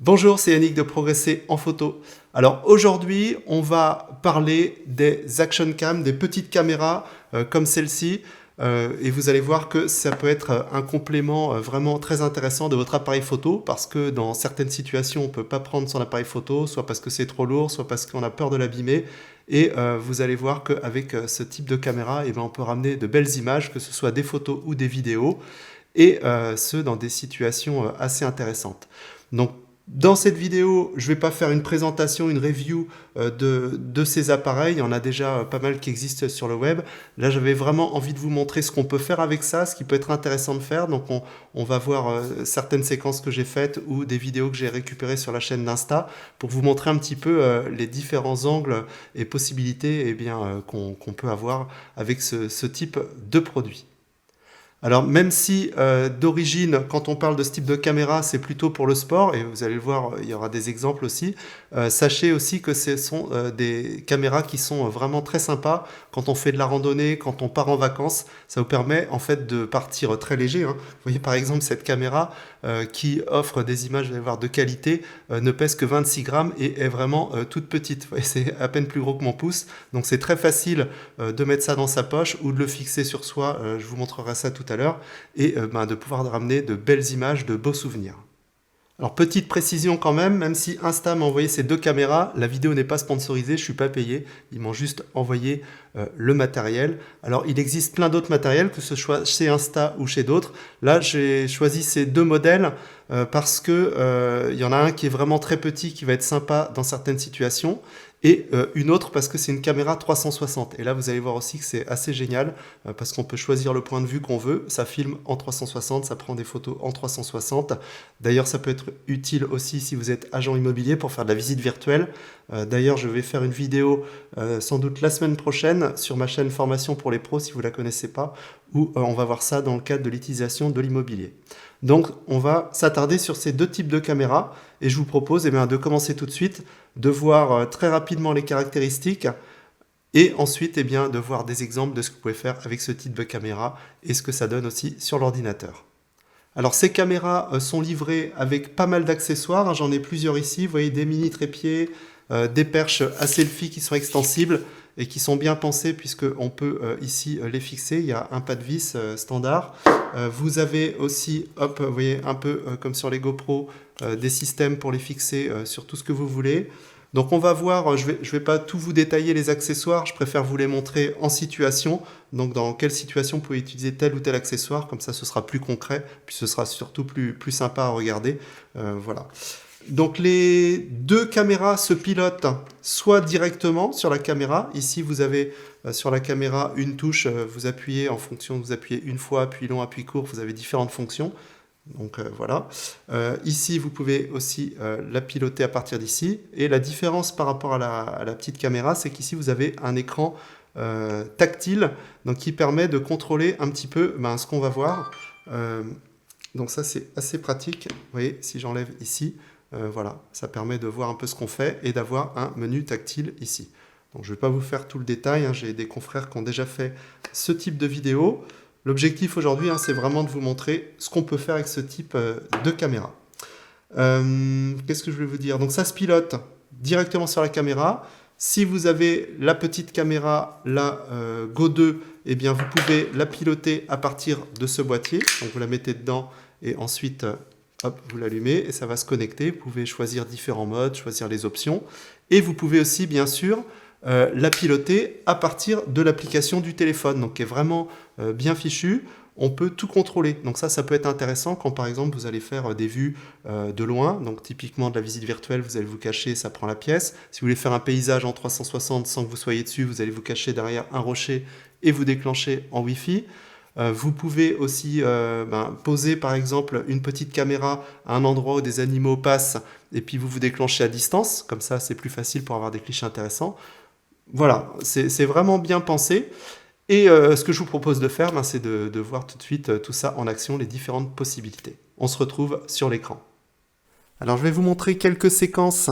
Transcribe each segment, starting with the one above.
Bonjour, c'est Yannick de Progresser en photo. Alors aujourd'hui, on va parler des action cam, des petites caméras comme celle-ci. Et vous allez voir que ça peut être un complément vraiment très intéressant de votre appareil photo parce que dans certaines situations, on ne peut pas prendre son appareil photo, soit parce que c'est trop lourd, soit parce qu'on a peur de l'abîmer. Et vous allez voir qu'avec ce type de caméra, on peut ramener de belles images, que ce soit des photos ou des vidéos, et ce dans des situations assez intéressantes. Donc, dans cette vidéo, je ne vais pas faire une présentation, une review de ces appareils. Il y en a déjà pas mal qui existent sur le web. Là, j'avais vraiment envie de vous montrer ce qu'on peut faire avec ça, ce qui peut être intéressant de faire. Donc, on va voir certaines séquences que j'ai faites ou des vidéos que j'ai récupérées sur la chaîne d'Insta pour vous montrer un petit peu les différents angles et possibilités qu'on peut avoir avec ce type de produit. Alors même si d'origine, quand on parle de ce type de caméra, c'est plutôt pour le sport, et vous allez le voir, il y aura des exemples aussi, sachez aussi que ce sont des caméras qui sont vraiment très sympas quand on fait de la randonnée, quand on part en vacances. Ça vous permet en fait de partir très léger, hein. Vous voyez par exemple cette caméra qui offre des images, vous allez voir, de qualité, ne pèse que 26 grammes et est vraiment toute petite. C'est à peine plus gros que mon pouce, donc c'est très facile de mettre ça dans sa poche ou de le fixer sur soi. Je vous montrerai ça tout à l'heure, et de pouvoir ramener de belles images, de beaux souvenirs. Alors petite précision quand même si Insta m'a envoyé ces deux caméras, la vidéo n'est pas sponsorisée, je ne suis pas payé, ils m'ont juste envoyé le matériel. Alors il existe plein d'autres matériels, que ce soit chez Insta ou chez d'autres. Là j'ai choisi ces deux modèles parce que y en a un qui est vraiment très petit, qui va être sympa dans certaines situations, et une autre parce que c'est une caméra 360. Et là, vous allez voir aussi que c'est assez génial parce qu'on peut choisir le point de vue qu'on veut. Ça filme en 360, ça prend des photos en 360. D'ailleurs, ça peut être utile aussi si vous êtes agent immobilier pour faire de la visite virtuelle. D'ailleurs, je vais faire une vidéo sans doute la semaine prochaine sur ma chaîne Formation pour les pros, si vous ne la connaissez pas, où on va voir ça dans le cadre de l'utilisation de l'immobilier. Donc, on va s'attarder sur ces deux types de caméras et je vous propose de commencer tout de suite, de voir très rapidement les caractéristiques et ensuite de voir des exemples de ce que vous pouvez faire avec ce type de caméra et ce que ça donne aussi sur l'ordinateur. Alors ces caméras sont livrées avec pas mal d'accessoires, hein, j'en ai plusieurs ici, vous voyez des mini trépieds, des perches à selfie qui sont extensibles et qui sont bien pensées puisqu'on peut ici les fixer, il y a un pas de vis standard. Vous avez aussi, hop, vous voyez un peu comme sur les GoPro, des systèmes pour les fixer sur tout ce que vous voulez. Donc on va voir, je vais pas tout vous détailler les accessoires, je préfère vous les montrer en situation. Donc dans quelle situation vous pouvez utiliser tel ou tel accessoire, comme ça ce sera plus concret, puis ce sera surtout plus sympa à regarder. Voilà. Donc les deux caméras se pilotent soit directement sur la caméra. Ici vous avez sur la caméra une touche, vous appuyez en fonction, vous appuyez une fois, appui long, appui court, vous avez différentes fonctions. Donc voilà. Ici, vous pouvez aussi la piloter à partir d'ici. Et la différence par rapport à la petite caméra, c'est qu'ici, vous avez un écran tactile donc, qui permet de contrôler un petit peu ce qu'on va voir. Donc ça, c'est assez pratique. Vous voyez, si j'enlève ici, voilà, ça permet de voir un peu ce qu'on fait et d'avoir un menu tactile ici. Donc je ne vais pas vous faire tout le détail. Hein. J'ai des confrères qui ont déjà fait ce type de vidéo. L'objectif aujourd'hui, c'est vraiment de vous montrer ce qu'on peut faire avec ce type de caméra. Qu'est-ce que je voulais vous dire? Donc ça se pilote directement sur la caméra. Si vous avez la petite caméra, la Go 2, vous pouvez la piloter à partir de ce boîtier. Donc vous la mettez dedans et ensuite, hop, vous l'allumez et ça va se connecter. Vous pouvez choisir différents modes, choisir les options. Et vous pouvez aussi, bien sûr, la piloter à partir de l'application du téléphone, donc qui est vraiment bien fichu. On peut tout contrôler. Donc ça peut être intéressant quand par exemple vous allez faire des vues de loin. Donc typiquement de la visite virtuelle, vous allez vous cacher, ça prend la pièce. Si vous voulez faire un paysage en 360 sans que vous soyez dessus, vous allez vous cacher derrière un rocher et vous déclencher en Wi-Fi. Vous pouvez aussi poser par exemple une petite caméra à un endroit où des animaux passent et puis vous vous déclenchez à distance. Comme ça, c'est plus facile pour avoir des clichés intéressants. Voilà, c'est vraiment bien pensé. Et ce que je vous propose de faire, c'est de voir tout de suite tout ça en action, les différentes possibilités. On se retrouve sur l'écran. Alors je vais vous montrer quelques séquences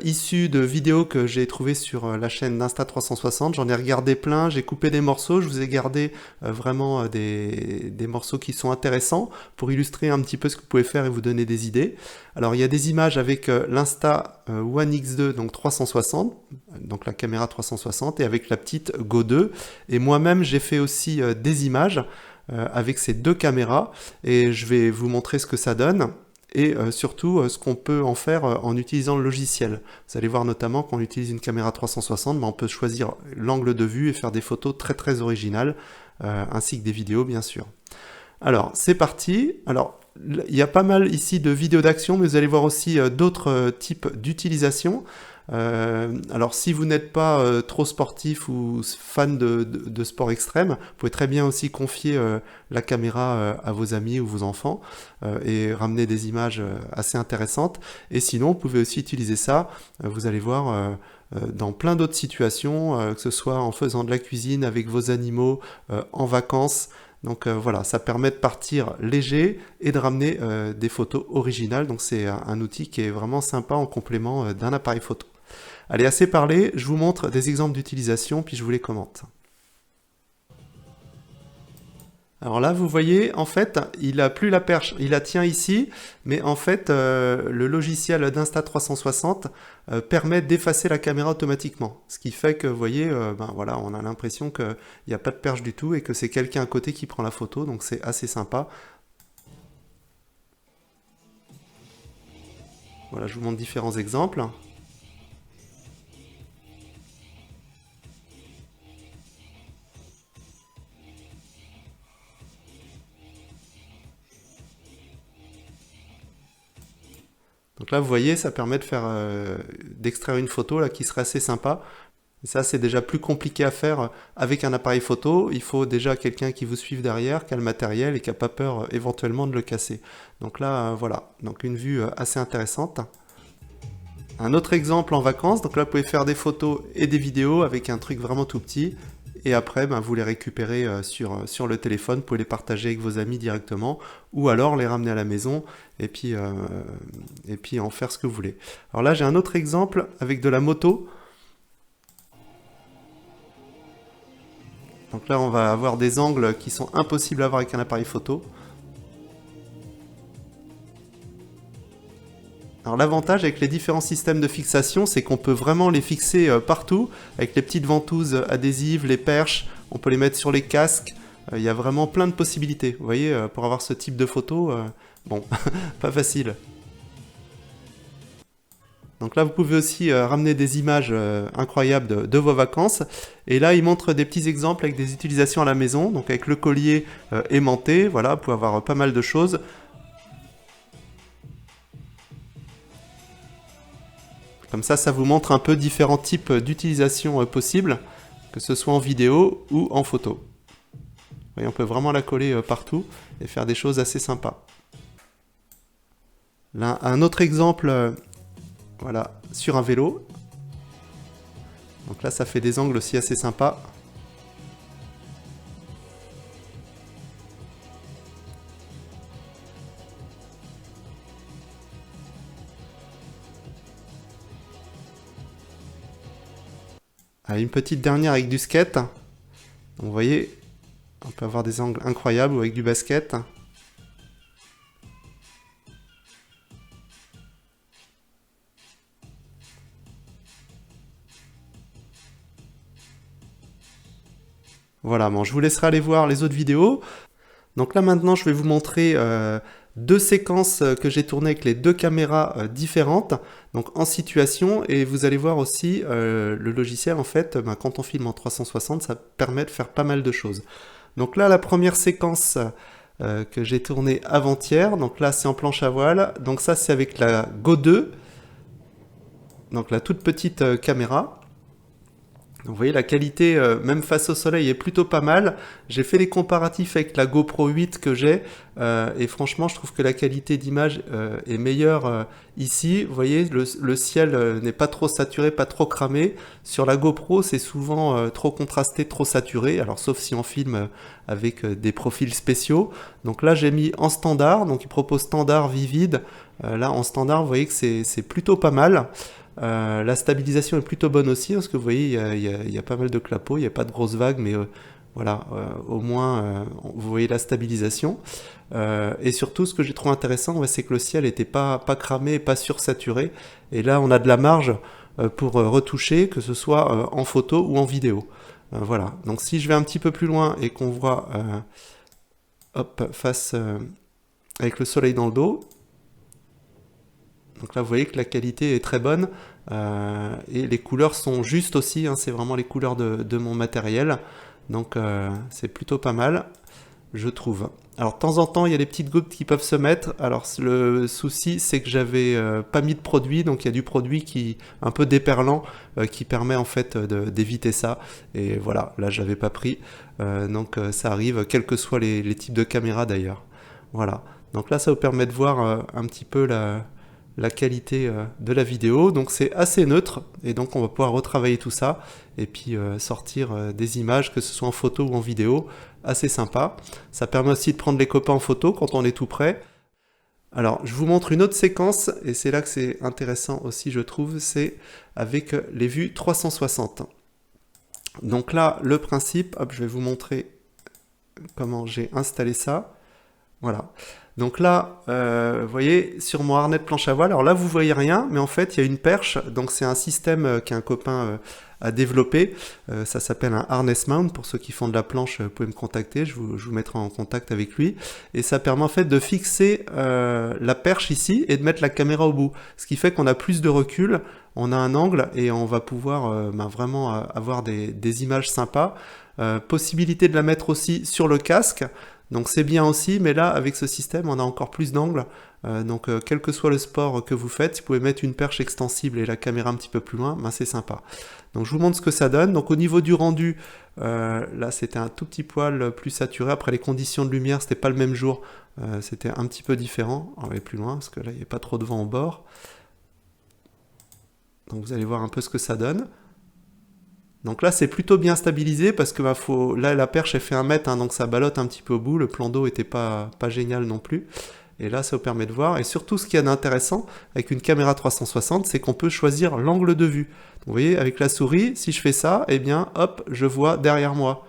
issus de vidéos que j'ai trouvées sur la chaîne d'Insta360. J'en ai regardé plein, j'ai coupé des morceaux, je vous ai gardé vraiment des morceaux qui sont intéressants pour illustrer un petit peu ce que vous pouvez faire et vous donner des idées. Alors il y a des images avec l'Insta One X2, donc 360, donc la caméra 360, et avec la petite Go 2. Et moi-même j'ai fait aussi des images avec ces deux caméras, et je vais vous montrer ce que ça donne. Et surtout ce qu'on peut en faire en utilisant le logiciel. Vous allez voir notamment quand on utilise une caméra 360, on peut choisir l'angle de vue et faire des photos très très originales, ainsi que des vidéos bien sûr. Alors c'est parti. Alors il y a pas mal ici de vidéos d'action, mais vous allez voir aussi d'autres types d'utilisation. Alors si vous n'êtes pas trop sportif ou fan de sport extrême, vous pouvez très bien aussi confier la caméra à vos amis ou vos enfants et ramener des images assez intéressantes. Et sinon, vous pouvez aussi utiliser ça, vous allez voir, dans plein d'autres situations, que ce soit en faisant de la cuisine avec vos animaux, en vacances. Donc voilà, ça permet de partir léger et de ramener des photos originales. Donc c'est un outil qui est vraiment sympa en complément d'un appareil photo. Allez, assez parlé, je vous montre des exemples d'utilisation, puis je vous les commente. Alors là, vous voyez, en fait, il n'a plus la perche, il la tient ici, mais en fait, le logiciel d'Insta360 permet d'effacer la caméra automatiquement. Ce qui fait que, vous voyez, voilà, on a l'impression qu'il n'y a pas de perche du tout et que c'est quelqu'un à côté qui prend la photo, donc c'est assez sympa. Voilà, je vous montre différents exemples. Donc là, vous voyez, ça permet de faire d'extraire une photo là, qui serait assez sympa. Et ça, c'est déjà plus compliqué à faire avec un appareil photo. Il faut déjà quelqu'un qui vous suive derrière, qui a le matériel et qui n'a pas peur éventuellement de le casser. Donc là, voilà, donc une vue assez intéressante. Un autre exemple en vacances, donc là, vous pouvez faire des photos et des vidéos avec un truc vraiment tout petit. Et après, vous les récupérez sur le téléphone, vous pouvez les partager avec vos amis directement, ou alors les ramener à la maison et puis en faire ce que vous voulez. Alors là, j'ai un autre exemple avec de la moto. Donc là, on va avoir des angles qui sont impossibles à avoir avec un appareil photo. Alors l'avantage avec les différents systèmes de fixation, c'est qu'on peut vraiment les fixer partout, avec les petites ventouses adhésives, les perches, on peut les mettre sur les casques, il y a vraiment plein de possibilités. Vous voyez, pour avoir ce type de photo, bon, pas facile. Donc là, vous pouvez aussi ramener des images incroyables de vos vacances. Et là, il montre des petits exemples avec des utilisations à la maison, donc avec le collier aimanté, voilà, vous pouvez avoir pas mal de choses. Comme ça vous montre un peu différents types d'utilisation possibles, que ce soit en vidéo ou en photo. Vous voyez, on peut vraiment la coller partout et faire des choses assez sympas. Là, un autre exemple, voilà, sur un vélo. Donc là, ça fait des angles aussi assez sympas. Une petite dernière avec du skate. Donc, vous voyez, on peut avoir des angles incroyables avec du basket. Voilà, bon, je vous laisserai aller voir les autres vidéos. Donc là maintenant, je vais vous montrer deux séquences que j'ai tournées avec les deux caméras différentes, donc en situation, et vous allez voir aussi le logiciel en fait, quand on filme en 360, ça permet de faire pas mal de choses. Donc là, la première séquence que j'ai tournée avant-hier, donc là c'est en planche à voile, donc ça c'est avec la Go 2, donc la toute petite caméra. Donc, vous voyez, la qualité, même face au soleil, est plutôt pas mal. J'ai fait les comparatifs avec la GoPro 8 que j'ai, et franchement, je trouve que la qualité d'image est meilleure ici. Vous voyez, le ciel n'est pas trop saturé, pas trop cramé. Sur la GoPro, c'est souvent trop contrasté, trop saturé, alors sauf si on filme avec des profils spéciaux. Donc là, j'ai mis en standard, donc il propose standard, vivide. Là, en standard, vous voyez que c'est plutôt pas mal. La stabilisation est plutôt bonne aussi, parce que vous voyez, il y a pas mal de clapots, il n'y a pas de grosses vagues, mais voilà, au moins, vous voyez la stabilisation. Et surtout, ce que j'ai trouvé intéressant, ouais, c'est que le ciel n'était pas cramé, pas sursaturé. Et là, on a de la marge pour retoucher, que ce soit en photo ou en vidéo. Voilà, donc si je vais un petit peu plus loin et qu'on voit, hop, face avec le soleil dans le dos, donc là, vous voyez que la qualité est très bonne et les couleurs sont justes aussi, hein, c'est vraiment les couleurs de mon matériel. Donc c'est plutôt pas mal, je trouve. Alors de temps en temps, il y a des petites gouttes qui peuvent se mettre. Alors le souci, c'est que j'avais pas mis de produit, donc il y a du produit qui un peu déperlant qui permet en fait d'éviter ça. Et voilà, là j'avais pas pris, donc ça arrive, quels que soient les types de caméras d'ailleurs. Voilà. Donc là, ça vous permet de voir un petit peu la qualité de la vidéo. Donc c'est assez neutre et donc on va pouvoir retravailler tout ça et puis sortir des images, que ce soit en photo ou en vidéo, assez sympa. Ça permet aussi de prendre les copains en photo quand on est tout près. Alors je vous montre une autre séquence et c'est là que c'est intéressant aussi, je trouve, c'est avec les vues 360. Donc là, le principe, hop, je vais vous montrer comment j'ai installé ça. Voilà. Donc là, vous voyez, sur mon harnais de planche à voile, alors là, vous voyez rien, mais en fait, il y a une perche. Donc, c'est un système qu'un copain a développé. Ça s'appelle un harness mount. Pour ceux qui font de la planche, vous pouvez me contacter. Je vous mettrai en contact avec lui. Et ça permet en fait de fixer la perche ici et de mettre la caméra au bout. Ce qui fait qu'on a plus de recul, on a un angle et on va pouvoir vraiment avoir des images sympas. Possibilité de la mettre aussi sur le casque. Donc c'est bien aussi, mais là, avec ce système, on a encore plus d'angles. Donc quel que soit le sport que vous faites, si vous pouvez mettre une perche extensible et la caméra un petit peu plus loin, ben, c'est sympa. Donc je vous montre ce que ça donne. Donc au niveau du rendu, là c'était un tout petit poil plus saturé. Après les conditions de lumière, c'était pas le même jour. C'était un petit peu différent. On va aller plus loin, parce que là, il n'y a pas trop de vent au bord. Donc vous allez voir un peu ce que ça donne. Donc là, c'est plutôt bien stabilisé parce que bah, là, la perche, elle fait 1 mètre, hein, donc ça ballotte un petit peu au bout. Le plan d'eau était pas génial non plus. Et là, ça vous permet de voir. Et surtout, ce qu'il y a d'intéressant avec une caméra 360, c'est qu'on peut choisir l'angle de vue. Donc, vous voyez, avec la souris, si je fais ça, eh bien, hop, je vois derrière moi.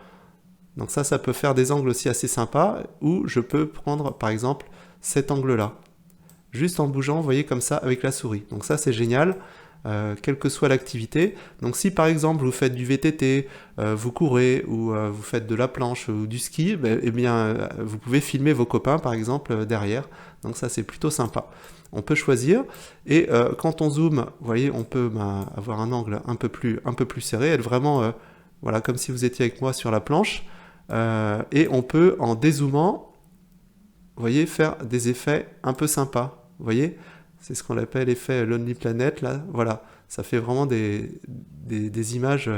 Donc ça peut faire des angles aussi assez sympas, où je peux prendre, par exemple, cet angle-là. Juste en bougeant, vous voyez, comme ça, avec la souris. Donc ça, c'est génial. Quelle que soit l'activité. Donc si par exemple vous faites du VTT, vous courez ou vous faites de la planche ou du ski, eh bien vous pouvez filmer vos copains par exemple derrière. Donc ça c'est plutôt sympa. On peut choisir et quand on zoome, vous voyez, on peut avoir un angle un peu plus serré, être vraiment voilà, comme si vous étiez avec moi sur la planche. Et on peut en dézoomant, vous voyez, faire des effets un peu sympas. Vous voyez, c'est ce qu'on appelle l'effet Lonely Planet, là, voilà, ça fait vraiment des images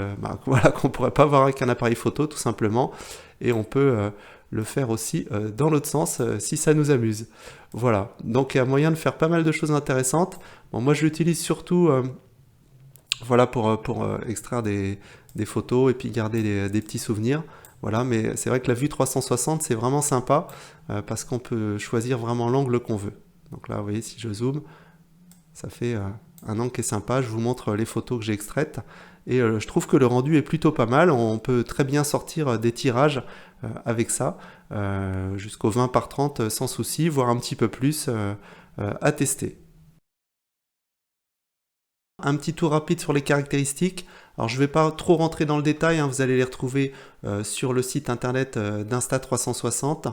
voilà, qu'on ne pourrait pas voir avec un appareil photo, tout simplement, et on peut le faire aussi dans l'autre sens, si ça nous amuse. Voilà, donc il y a moyen de faire pas mal de choses intéressantes. Bon, moi je l'utilise surtout voilà, pour extraire des photos et puis garder des petits souvenirs. Voilà, mais c'est vrai que la vue 360, c'est vraiment sympa, parce qu'on peut choisir vraiment l'angle qu'on veut. Donc là, vous voyez, si je zoome, ça fait un angle qui est sympa. Je vous montre les photos que j'ai extraites. Et je trouve que le rendu est plutôt pas mal. On peut très bien sortir des tirages avec ça, jusqu'au 20 par 30 sans souci, voire un petit peu plus à tester. Un petit tour rapide sur les caractéristiques. Alors je ne vais pas trop rentrer dans le détail, hein, vous allez les retrouver sur le site internet d'Insta360.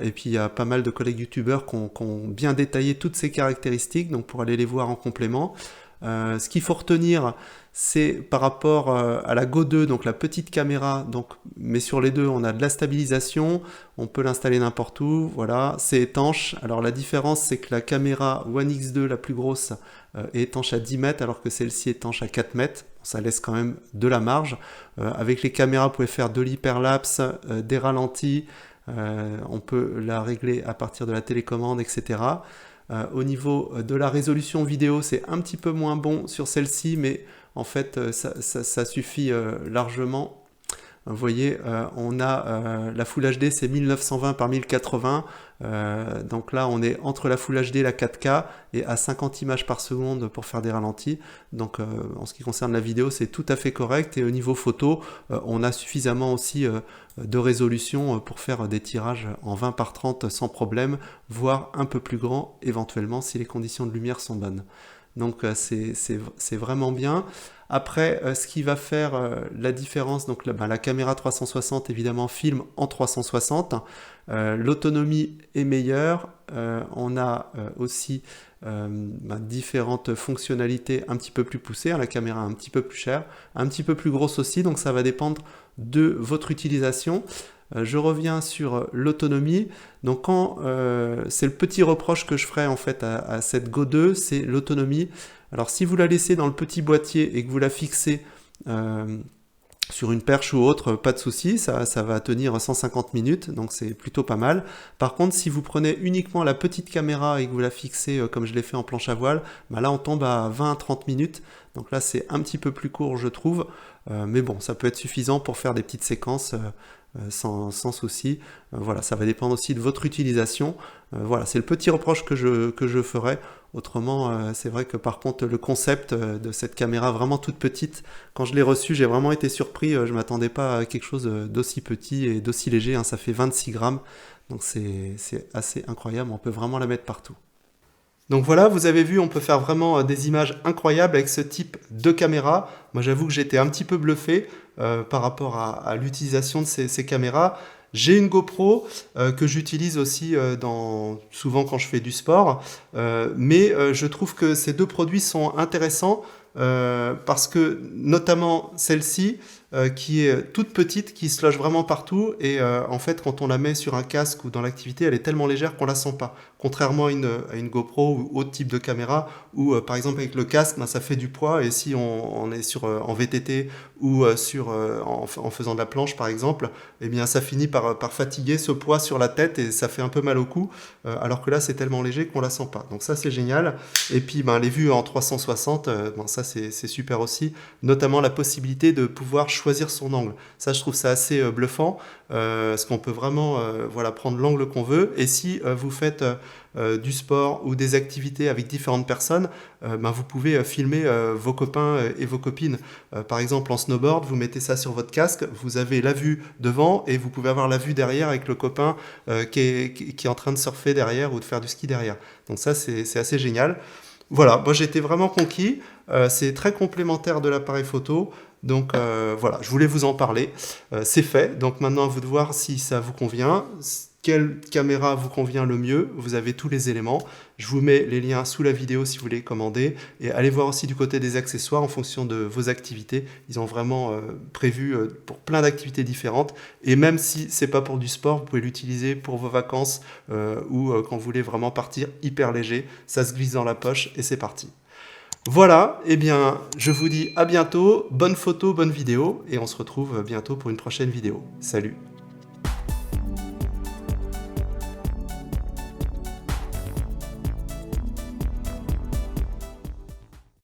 Et puis il y a pas mal de collègues youtubeurs qui ont bien détaillé toutes ces caractéristiques, donc pour aller les voir en complément. Ce qu'il faut retenir, c'est par rapport à la Go 2, donc la petite caméra, donc, mais sur les deux, on a de la stabilisation, on peut l'installer n'importe où, voilà, c'est étanche. Alors la différence, c'est que la caméra One X2, la plus grosse, est étanche à 10 mètres, alors que celle-ci est étanche à 4 mètres. Ça laisse quand même de la marge. Avec les caméras, vous pouvez faire de l'hyperlapse, des ralentis, on peut la régler à partir de la télécommande, etc. Au niveau de la résolution vidéo, c'est un petit peu moins bon sur celle-ci, mais en fait, ça suffit largement. Vous voyez, on a la Full HD, c'est 1920 par 1080. Donc là, on est entre la Full HD et la 4K et à 50 images par seconde pour faire des ralentis. Donc en ce qui concerne la vidéo, c'est tout à fait correct. Et au niveau photo, on a suffisamment aussi de résolution pour faire des tirages en 20 par 30 sans problème, voire un peu plus grand éventuellement si les conditions de lumière sont bonnes. Donc c'est vraiment bien. Après, ce qui va faire la différence, donc la caméra 360 évidemment filme en 360, l'autonomie est meilleure, on a aussi différentes fonctionnalités un petit peu plus poussées, la caméra un petit peu plus chère, un petit peu plus grosse aussi, donc ça va dépendre de votre utilisation. Je reviens sur l'autonomie. Donc c'est le petit reproche que je ferai en fait à cette Go 2, c'est l'autonomie. Alors si vous la laissez dans le petit boîtier et que vous la fixez sur une perche ou autre, pas de souci, ça va tenir 150 minutes, donc c'est plutôt pas mal. Par contre, si vous prenez uniquement la petite caméra et que vous la fixez comme je l'ai fait en planche à voile, là on tombe à 20 à 30 minutes. Donc là c'est un petit peu plus court je trouve, mais bon, ça peut être suffisant pour faire des petites séquences sans souci. Voilà, ça va dépendre aussi de votre utilisation. Voilà, c'est le petit reproche que je ferai. Autrement, c'est vrai que par contre, le concept de cette caméra vraiment toute petite, quand je l'ai reçue, j'ai vraiment été surpris. Je ne m'attendais pas à quelque chose d'aussi petit et d'aussi léger. Ça fait 26 grammes. Donc c'est assez incroyable. On peut vraiment la mettre partout. Donc voilà, vous avez vu, on peut faire vraiment des images incroyables avec ce type de caméra. Moi, j'avoue que j'étais un petit peu bluffé par rapport à l'utilisation de ces caméras. J'ai une GoPro que j'utilise aussi souvent quand je fais du sport, mais je trouve que ces deux produits sont intéressants parce que notamment celle-ci, qui est toute petite, qui se loge vraiment partout, et en fait quand on la met sur un casque ou dans l'activité, elle est tellement légère qu'on la sent pas. Contrairement à une GoPro ou autre type de caméra, où par exemple avec le casque, ça fait du poids, et si on est en VTT ou en faisant de la planche par exemple, eh bien ça finit par fatiguer ce poids sur la tête et ça fait un peu mal au cou, alors que là c'est tellement léger qu'on la sent pas. Donc ça c'est génial. Et puis les vues en 360, ça c'est super aussi, notamment la possibilité de pouvoir choisir son angle. Ça je trouve ça assez bluffant, parce qu'on peut vraiment prendre l'angle qu'on veut, et si vous faites du sport ou des activités avec différentes personnes, vous pouvez filmer vos copains et vos copines. Par exemple en snowboard, vous mettez ça sur votre casque, vous avez la vue devant et vous pouvez avoir la vue derrière avec le copain qui est en train de surfer derrière ou de faire du ski derrière. Donc ça c'est assez génial. Voilà, moi j'étais vraiment conquis, c'est très complémentaire de l'appareil photo. Donc voilà, je voulais vous en parler. C'est fait, donc maintenant à vous de voir si ça vous convient, quelle caméra vous convient le mieux. Vous avez tous les éléments. Je vous mets les liens sous la vidéo si vous voulez commander. Et allez voir aussi du côté des accessoires en fonction de vos activités. Ils ont vraiment prévu pour plein d'activités différentes. Et même si c'est pas pour du sport, vous pouvez l'utiliser pour vos vacances ou quand vous voulez vraiment partir hyper léger. Ça se glisse dans la poche et c'est parti. Voilà, eh bien, je vous dis à bientôt, bonne photo, bonne vidéo, et on se retrouve bientôt pour une prochaine vidéo. Salut!